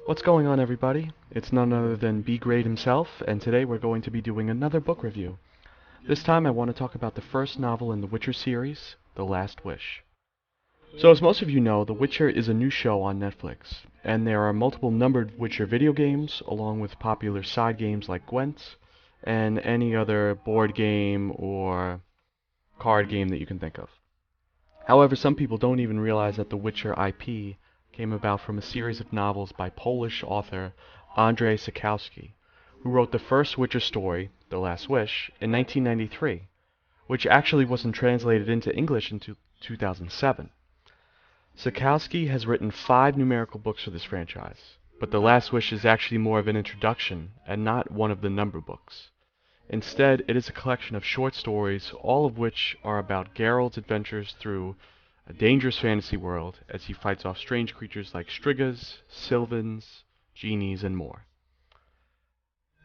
What's going on, everybody? It's none other than B Grade himself, and today we're going to be doing another book review. This time I want to talk about the first novel in the Witcher series, The Last Wish. So as most of you know, The Witcher is a new show on Netflix, and there are multiple numbered Witcher video games, along with popular side games like Gwent, and any other board game or card game that you can think of. However, some people don't even realize that the Witcher IP came about from a series of novels by Polish author Andrzej Sapkowski, who wrote the first Witcher story, The Last Wish, in 1993, which actually wasn't translated into English until 2007. Sapkowski has written 5 numerical books for this franchise, but The Last Wish is actually more of an introduction and not one of the number books. Instead, it is a collection of short stories, all of which are about Geralt's adventures through a dangerous fantasy world as he fights off strange creatures like Strigas, Sylvans, genies, and more.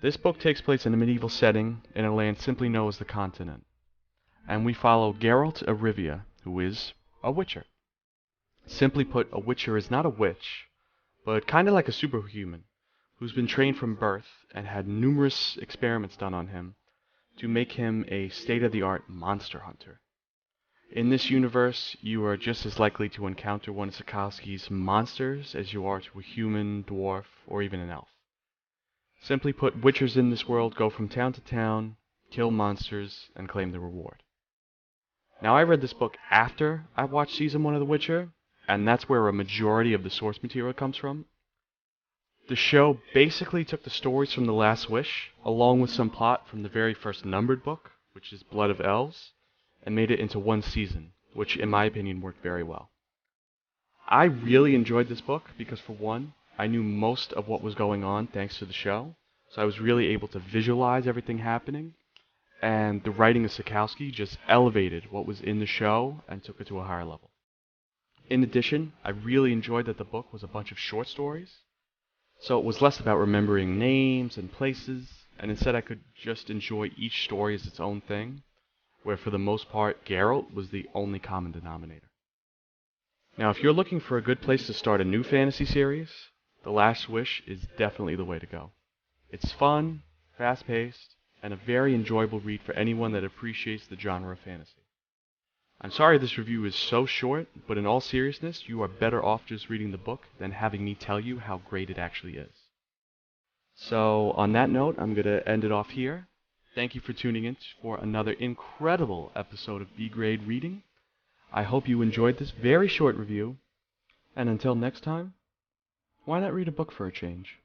This book takes place in a medieval setting in a land simply known as the Continent, and we follow Geralt of Rivia, who is a Witcher. Simply put, a Witcher is not a witch, but kind of like a superhuman, who's been trained from birth and had numerous experiments done on him to make him a state-of-the-art monster hunter. In this universe, you are just as likely to encounter one of Sapkowski's monsters as you are to a human, dwarf, or even an elf. Simply put, witchers in this world go from town to town, kill monsters, and claim the reward. Now, I read this book after I watched Season 1 of The Witcher, and that's where a majority of the source material comes from. The show basically took the stories from The Last Wish, along with some plot from the very first numbered book, which is Blood of Elves, and made it into one season, which in my opinion worked very well. I really enjoyed this book because, for one, I knew most of what was going on thanks to the show, so I was really able to visualize everything happening, and the writing of Sapkowski just elevated what was in the show and took it to a higher level. In addition, I really enjoyed that the book was a bunch of short stories, so it was less about remembering names and places, and instead I could just enjoy each story as its own thing, where for the most part Geralt was the only common denominator. Now, if you're looking for a good place to start a new fantasy series, The Last Wish is definitely the way to go. It's fun, fast-paced, and a very enjoyable read for anyone that appreciates the genre of fantasy. I'm sorry this review is so short, but in all seriousness, you are better off just reading the book than having me tell you how great it actually is. So, on that note, I'm going to end it off here. Thank you for tuning in for another incredible episode of B Grade Reading. I hope you enjoyed this very short review, and until next time, why not read a book for a change?